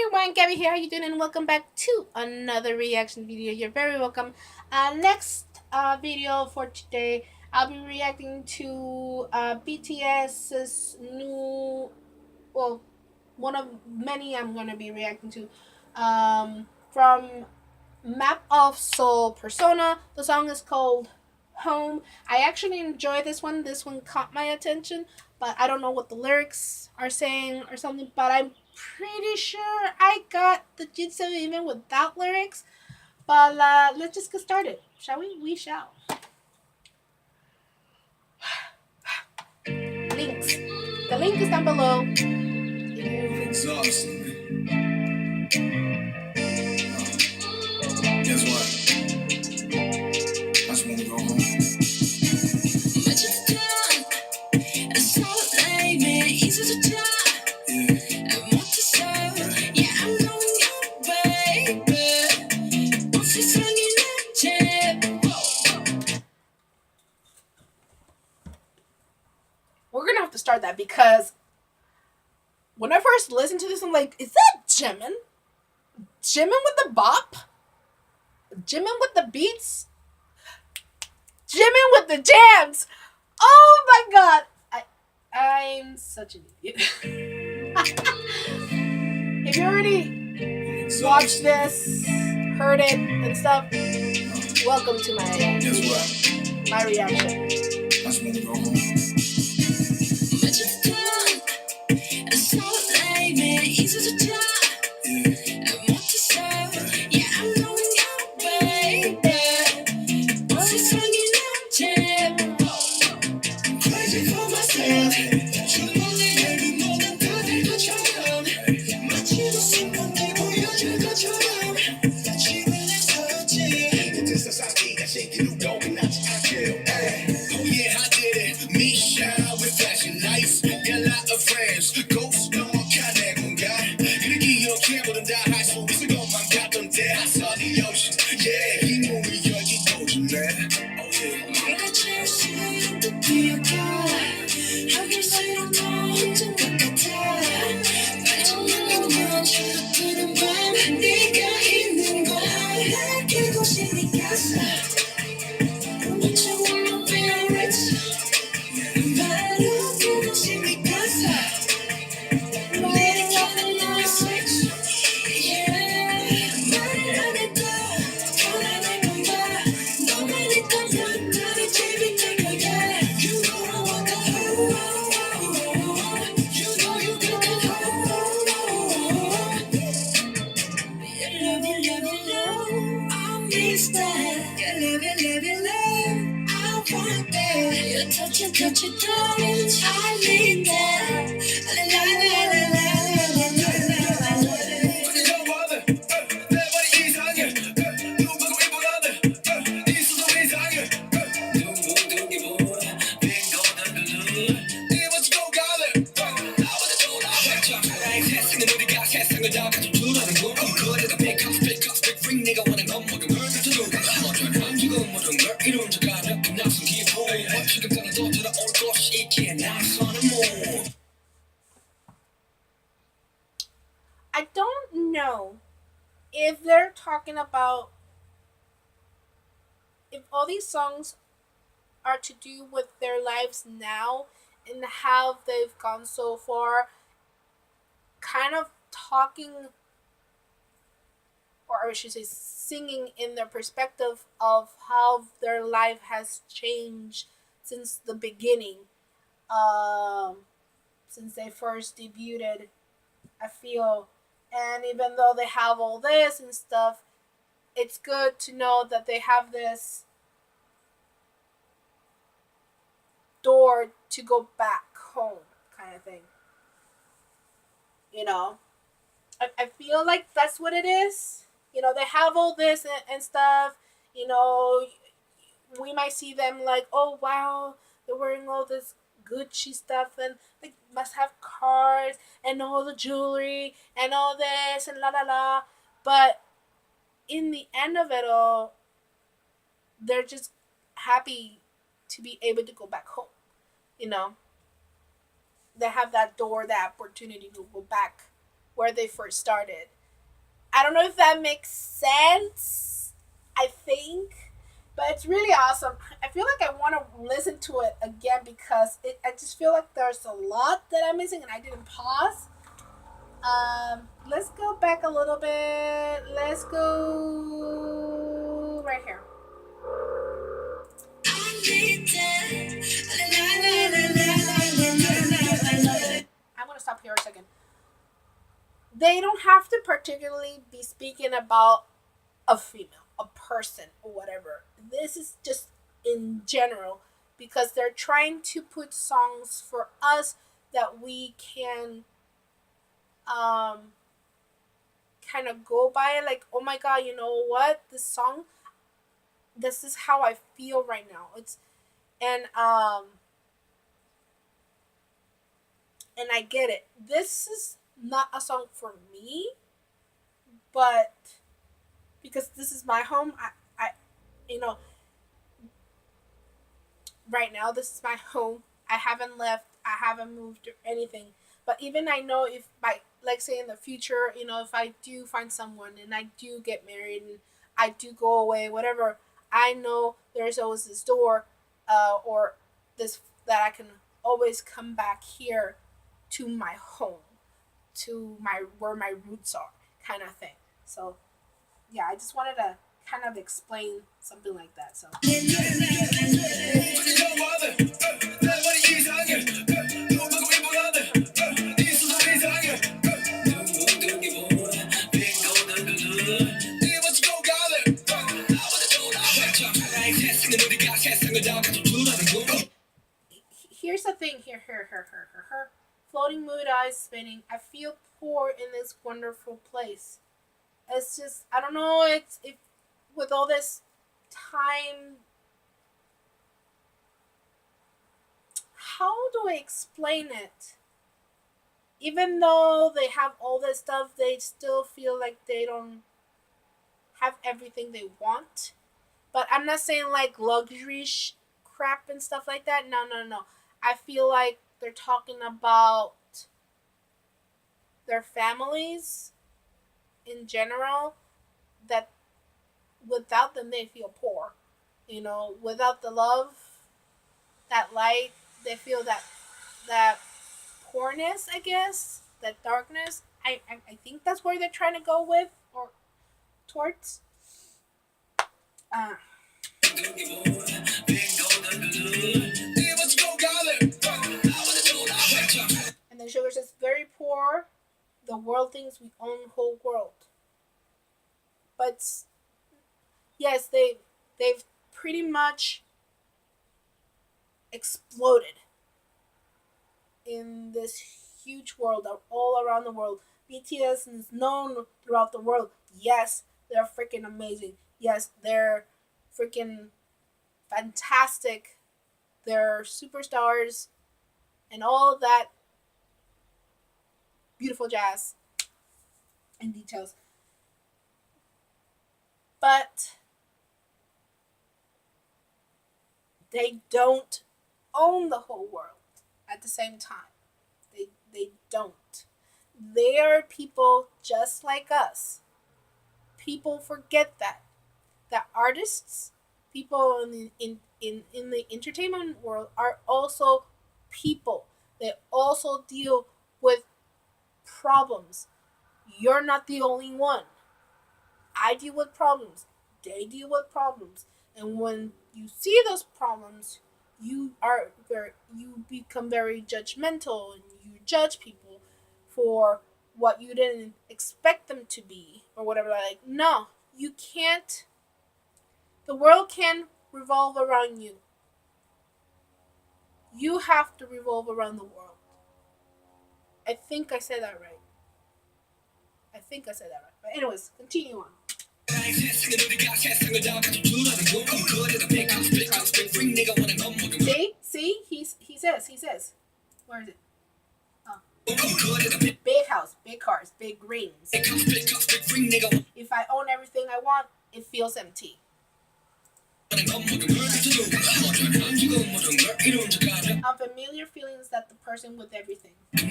everyone, Gabby here. How you doing? And welcome back to another reaction video. You're very welcome. Next video for today, I'll be reacting to BTS's new, well, one of many I'm gonna be reacting to, from Map of Soul Persona. The song is called Home. I actually enjoy this one. This one caught my attention, but I don't know what the lyrics are saying or something. But I'm pretty sure I got the gist of it even without lyrics. But let's just get started, shall we? We shall. Links. The link is down below. Exhausting. Guess what? I just want to go home. We're gonna have to start that because when I first listened to this, I'm like, is that Jimin? Jimin with the bop? Jimin with the beats? Jimin with the jams! Oh my god! I'm such an idiot. If you already watched this, heard it, and stuff, welcome to my reaction. I just want to go home. Touch it, touch I need that. I don't know if they're talking about if all these songs are to do with their lives now and how they've gone so far, kind of talking, or I should say singing in their perspective of how their life has changed since the beginning, um, since they first debuted, I feel. And even though they have all this and stuff, it's good to know that they have this door to go back home, kind of thing. You know, I feel like that's what it is. You know, they have all this and stuff. You know, we might see them like, oh wow, they're wearing all this Gucci stuff and they must have cars and all the jewelry and all this and la la la. But in the end of it all, they're just happy to be able to go back home. You know, they have that door, that opportunity to go back where they first started. I don't know if that makes sense. I think, but it's really awesome. I feel like I want to listen to it again because I just feel like there's a lot that I'm missing and I didn't pause. Let's go back a little bit. Let's go right here. I'm gonna stop here a second. They don't have to particularly be speaking about a female, a person, or whatever. This is just in general because they're trying to put songs for us that we can kind of go by it like, oh my god, you know what, this song, this is how I feel right now. It's and and I get it. This is not a song for me, but because this is my home, I you know, right now this is my home. I haven't left, I haven't moved or anything. But even I know if by, like, say in the future, you know, if I do find someone and I do get married and I do go away, whatever, I know there's always this door, or this, that I can always come back here to my home, to my, where my roots are, kind of thing. So yeah, I just wanted to kind of explain something like that. So here's the thing. Here. Floating mood eyes spinning. I feel poor in this wonderful place. It's just, I don't know. It's, if with all this time, how do I explain it? Even though they have all this stuff, they still feel like they don't have everything they want. But I'm not saying like luxury crap and stuff like that. No. I feel like they're talking about their families in general, that without them they feel poor. You know, without the love, that light, they feel that poorness, I guess, that darkness. I think that's where they're trying to go with, or towards. Uh, and then Sugar says, very poor. The world thinks we own the whole world. But yes, they've pretty much exploded in this huge world, all around the world. BTS is known throughout the world. Yes, they're freaking amazing. Yes, they're freaking fantastic. They're superstars and all of that beautiful jazz and details. But they don't own the whole world at the same time. They don't. They are people just like us. People forget that. That artists, people in the entertainment world are also people. They also deal with problems. You're not the only one. I deal with problems. They deal with problems. And when you see those problems, you become very judgmental and you judge people for what you didn't expect them to be or whatever. Like, no, you can't. The world can revolve around you. You have to revolve around the world. I think I said that right. But anyways, continue on. See, he says. Where is it? Oh. Big house, big cars, big rings. If I own everything I want, it feels empty. Unfamiliar feelings that the person with everything. But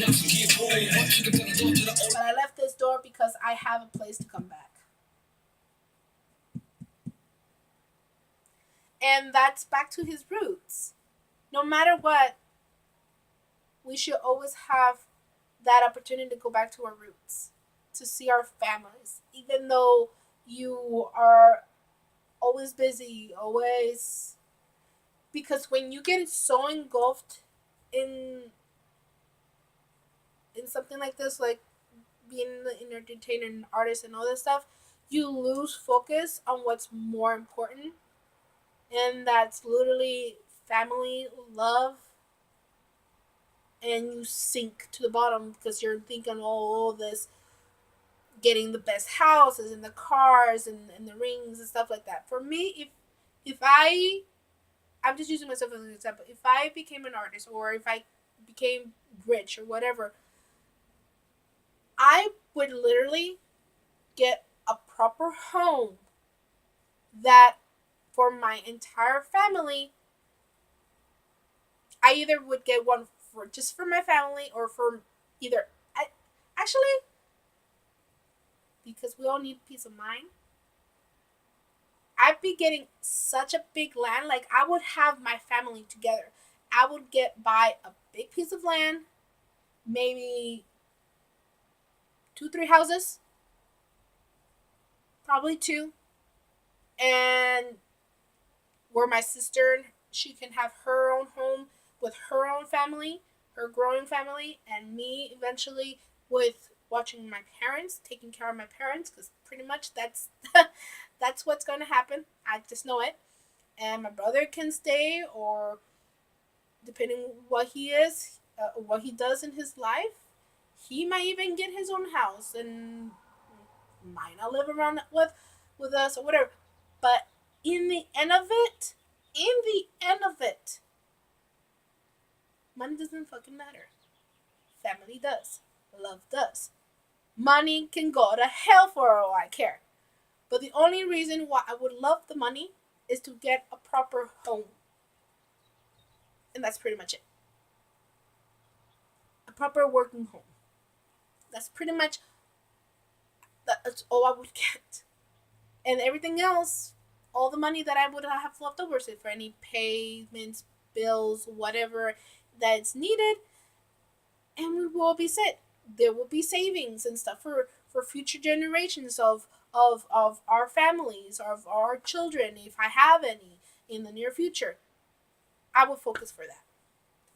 I left this door because I have a place to come back. And that's back to his roots. No matter what, we should always have that opportunity to go back to our roots, to see our families, even though you are always busy, always. Because when you get so engulfed in something like this, like being an entertainer and artist and all this stuff, you lose focus on what's more important, and that's literally family, love, and you sink to the bottom because you're thinking all this getting the best houses and the cars and the rings and stuff like that. For me, if I'm just using myself as an example, if I became an artist or if I became rich or whatever, I would literally get a proper home that for my entire family. I either would get one for just for my family or for either I actually, because we all need peace of mind, I'd be getting such a big land. Like I would have my family together. I would buy a big piece of land, maybe 2, 3 houses, probably two, and where my sister, she can have her own home with her own family, her growing family, and me eventually with watching my parents, taking care of my parents, because pretty much that's that's what's going to happen. I just know it. And my brother can stay, or depending what he is, what he does in his life, he might even get his own house and might not live around with us or whatever. But in the end of it, in the end of it, money doesn't fucking matter. Family does. Love does. Money can go to hell for all I care. But the only reason why I would love the money is to get a proper home. And that's pretty much it. A proper working home. That's pretty much that's all I would get. And everything else, all the money that I would have left over, say for any payments, bills, whatever that's needed, and we will be set. There will be savings and stuff for future generations of our families, of our children, if I have any in the near future. I will focus for that.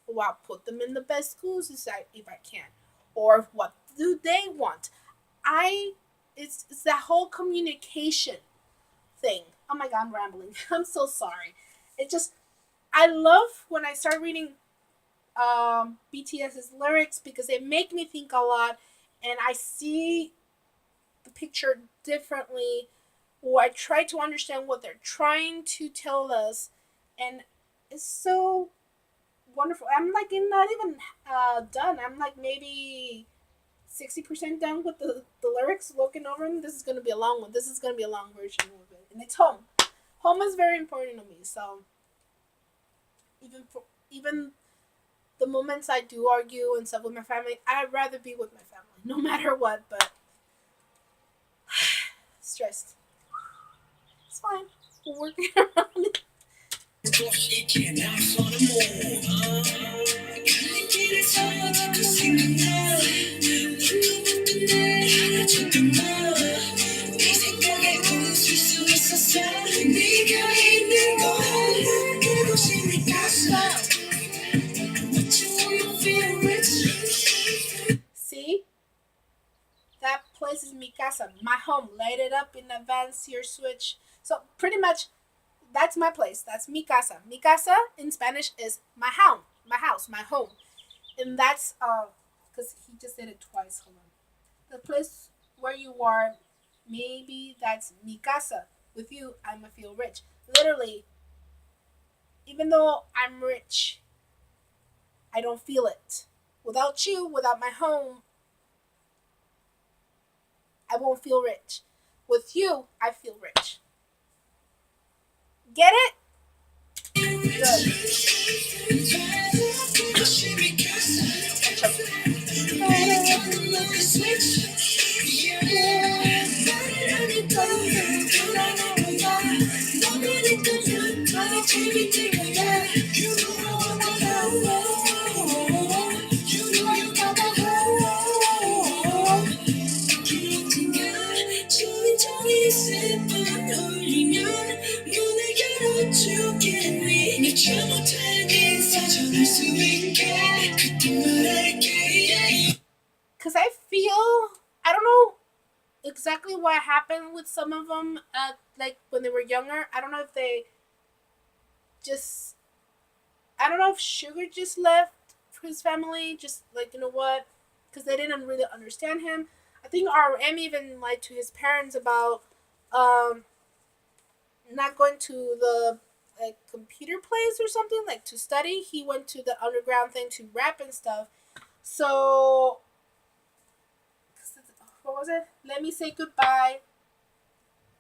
Or I'll put them in the best schools if I can. Or what do they want? I it's that whole communication thing. Oh my god, I'm rambling. I'm so sorry. It just I love when I start reading BTS's lyrics because they make me think a lot, and I see the picture differently, or I try to understand what they're trying to tell us, and it's so wonderful. I'm like not even done. I'm like maybe 60% done with the lyrics, looking over them. This is gonna be a long one. This is gonna be a long version of it, and it's home. Home is very important to me. So even the moments I do argue and stuff with my family, I'd rather be with my family, no matter what. But stressed. It's fine. We're working around it. See? That place is mi casa, my home. Light it up in advance here, switch. So pretty much that's my place. That's mi casa. Mi casa in Spanish is my house, my home. And that's because he just said it twice. Hold on. The place where you are, maybe that's mi casa. With you, I'ma feel rich. Literally, even though I'm rich, I don't feel it. Without you, without my home, I won't feel rich. With you, I feel rich. Get it? Because I feel, I don't know exactly what happened with some of them, like when they were younger. I don't know if they just, I don't know if Sugar just left for his family, just like, you know what, because they didn't really understand him. I think RM even lied to his parents about um, not going to the like computer place or something, like to study. He went to the underground thing to rap and stuff. So what was it? Let me say goodbye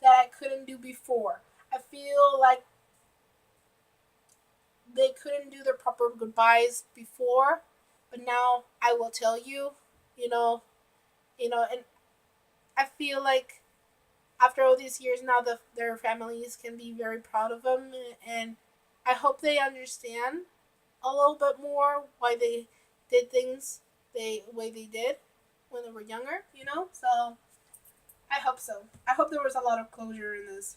that I couldn't do before. I feel like they couldn't do their proper goodbyes before, but now I will tell you, you know, and I feel like after all these years now, their families can be very proud of them, and I hope they understand a little bit more why they did things the way they did when they were younger. So I hope so. I hope there was a lot of closure in this.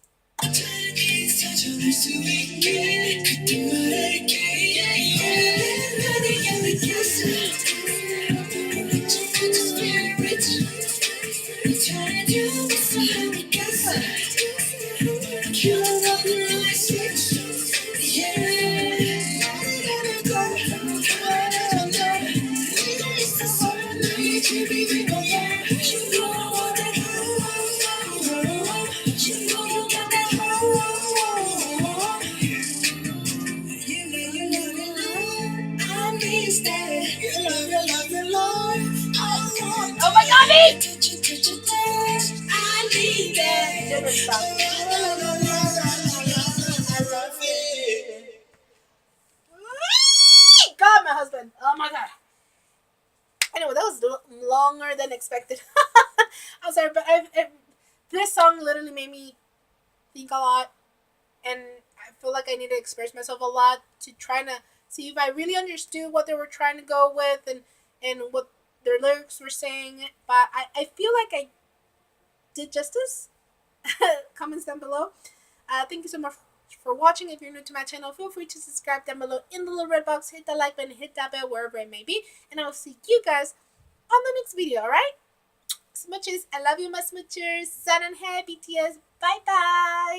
Oh my god, me! Different stuff. God, my husband. Oh my god. Anyway, that was longer than expected. I'm sorry, but this song literally made me think a lot, and I feel like I need to express myself a lot to try to see if I really understood what they were trying to go with, and what their lyrics were saying. But I feel like I did justice. Comments down below. Thank you so much for watching. If you're new to my channel, feel free to subscribe down below in the little red box. Hit that like button, hit that bell, wherever it may be. And I will see you guys on the next video, alright? Smooches, I love you, my smoochers. Sun and hair, BTS. Bye bye.